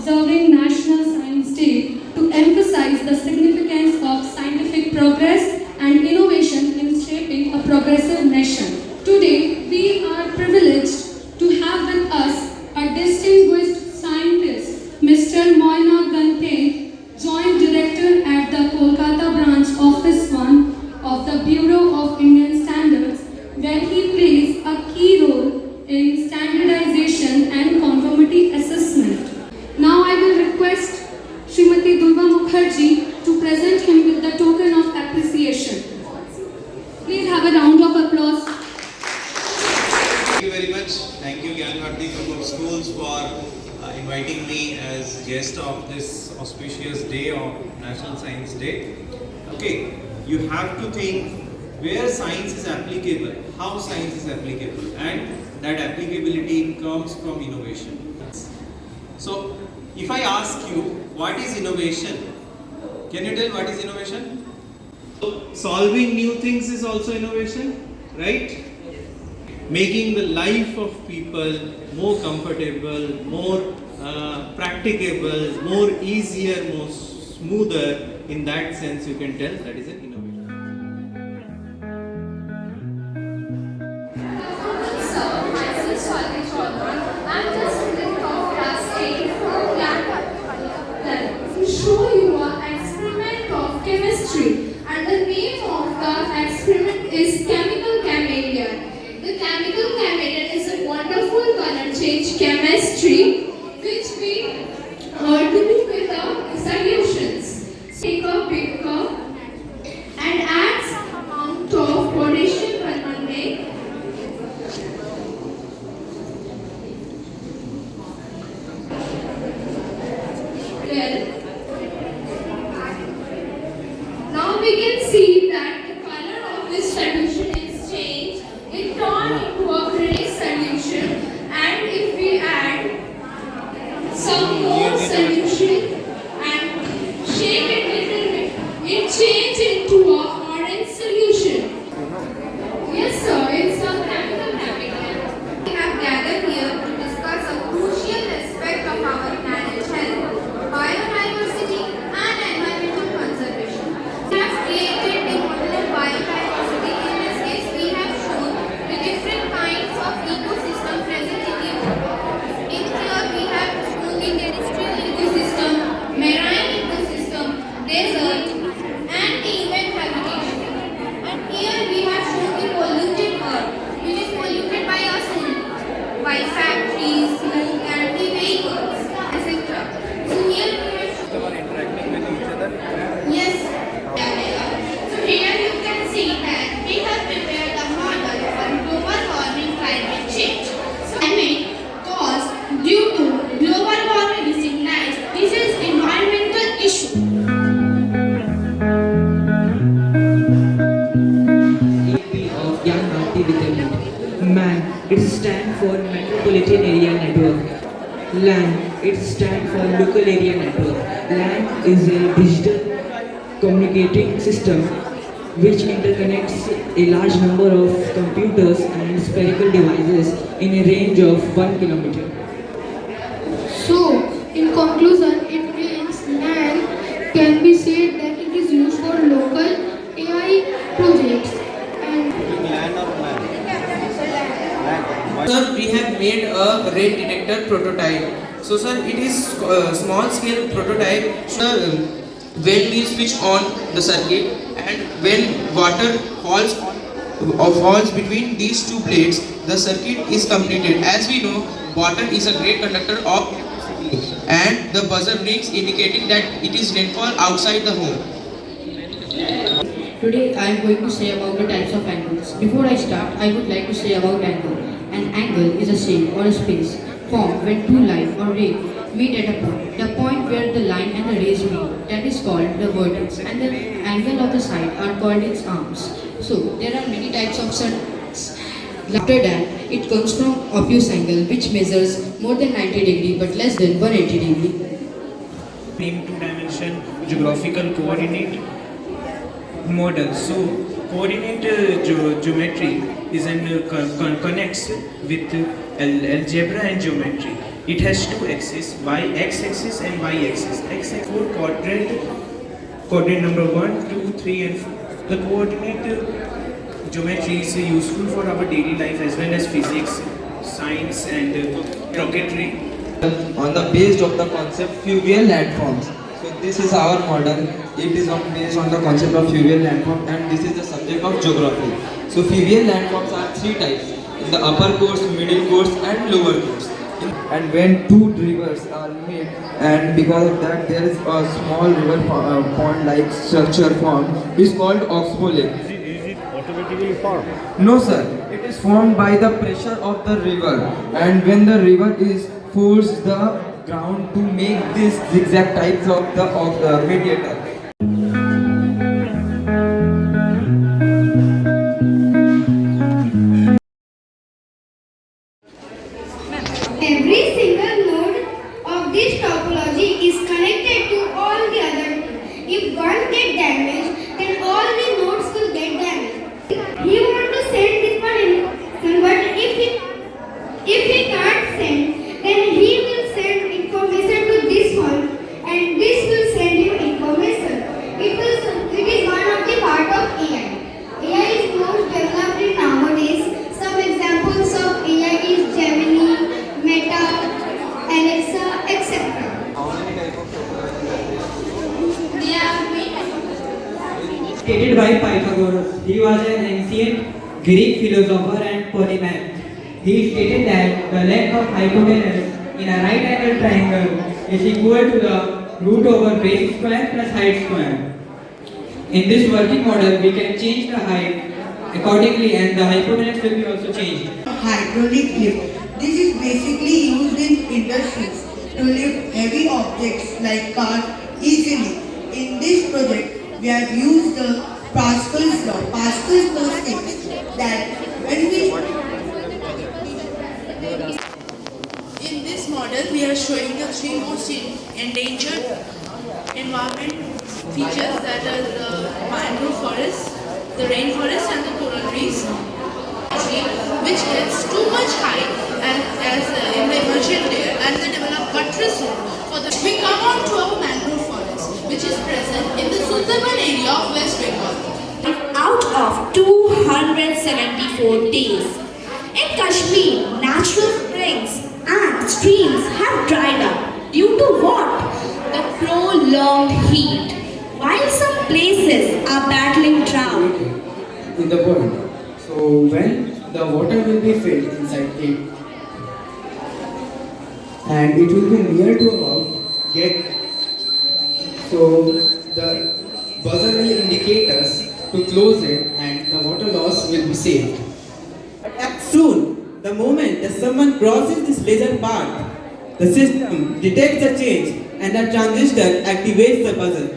observing National Science Day to emphasize the significance of scientific progress and innovation in shaping a progressive nation. Today, we are privileged to have with us a distinguished scientist, Mr. Moina Gante, Joint Director at the Kolkata branch Office 1 of the Bureau of Indian Standards, where he plays a key role in standardization and conformity assessment. Now I will request Srimati Durva Mukherjee to present him with the token of appreciation. Please have a round of applause. Thank you very much. Thank you Gyan Bharati Group of Schools for inviting me as guest of this auspicious day of National Science Day. Okay, you have to think where science is applicable, how science is applicable, and that applicability comes from innovation. So, if I ask you, what is innovation? Can you tell what is innovation? Solving new things is also innovation, right? Making the life of people more comfortable, more practicable, more easier, more smoother. In that sense, you can tell that is an innovation. I'm just student of class 8 from Gyan to show you an experiment of chemistry, and the name of the experiment is chemical chameleon. The chemical chameleon is a wonderful color change chemistry which we do with the solutions. Take a big cup and add some amount of potassium carbonate. Now we can see that the color of this solution is changed. It turned into a gray solution, and if we add some more solution and shake it a little bit, it changes into a orange solution. Yes sir, it's a chemical chameleon. We have gathered here to discuss a crucial aspect of our planet health, biodiversity and environmental conservation. We have created the model of biodiversity. In this case, we have shown the different kinds of ecosystem present in the world. In here, we have shown the terrestrial ecosystem, marine ecosystem, desert, and even habitation. And here we have shown the polluted earth, which is polluted by us only, by factories, smoke, and the vehicles, etc. So here we have shown Interacting with each other. yes. So here you can see that we have prepared a model for global warming climate change. So climate caused due to global warming is recognized. This is environmental issue. Of Gyan Bharati Vidyalaya. MAN, it stands for Metropolitan Area Network. LAN, it stands for Local Area Network. LAN is a digital communicating system which interconnects a large number of computers and spherical devices in a range of 1 kilometer. So, in conclusion, it means LAN can be said that it is used for local AI projects and Land or man? Sir, we have made a rain detector prototype. So sir, it is small scale prototype. Sir, when we switch on the circuit and when water falls between these two plates, the circuit is completed. As we know, water is a great conductor of electricity, and the buzzer rings indicating that it is rainfall outside the home. Today I am going to say about the types of angles. Before I start, I would like to say about angle. An angle is a shape or a space formed when two light or ray meet at a point. The point where the line and the rays meet, that is called the vertex, and the angle of the side are called its arms. So there are many types of circles. After that, it comes from obtuse angle, which measures more than 90 degree but less than 180 degree. Name two-dimension geographical coordinate model. So coordinate geometry is connects with algebra and geometry. It has two axes, x-axis and y-axis. X-axis for coordinate number 1, 2, 3 and 4. The coordinate geometry is useful for our daily life as well as physics, science and rocketry. On the based of the concept fluvial landforms. So this is our model. It is based on the concept of fluvial landform, and this is the subject of geography. So fluvial landforms are three types: in the upper course, middle course, and lower course. And when two rivers are made, and because of that there is a small river pond-like structure formed, is called oxbow lake. Is it automatically formed? No sir, it is formed by the pressure of the river, and when the river is forced the ground to make this zigzag types of the mediator. Every single node of this topology is connected to all the other nodes. If one gets damaged, then all the nodes will get damaged. He wants to send this one in, but if he can't send, then he will send information to this one, and this will send you information. It is one of the part of AI. AI is most developed in nowadays. Some examples of AI is Gemini, Meta, Alexa, etc. Stated by Pythagoras. He was an ancient Greek philosopher and polymath. He stated that the length of hypotenuse in a right angle triangle is equal to the root over base square plus height square. In this working model, we can change the height accordingly and the hypotenuse will be also changed. Hydraulic lift. This is basically used in industries to lift heavy objects like cars easily. In this project, we have used the Pascal's law. Pascal's law states that when we in this model, we are showing the three most endangered environment features, that are the mangrove forest, the rainforest and the coral reefs, which gets too much height and as in the emergent layer, and they develop buttress for the. We come on to our mangrove forest, which is present in the Sundarban area of West Bengal. Out of 274 days, in Kashmir, natural springs and streams have dried up due to what? The prolonged heat, while some places are battling drought. In the world. So when the water will be filled inside it, and it will be near to about get, so the buzzer will indicate us to close it and the water loss will be saved. Soon, the moment that someone crosses this laser path, the system detects the change and the transistor activates the buzzer.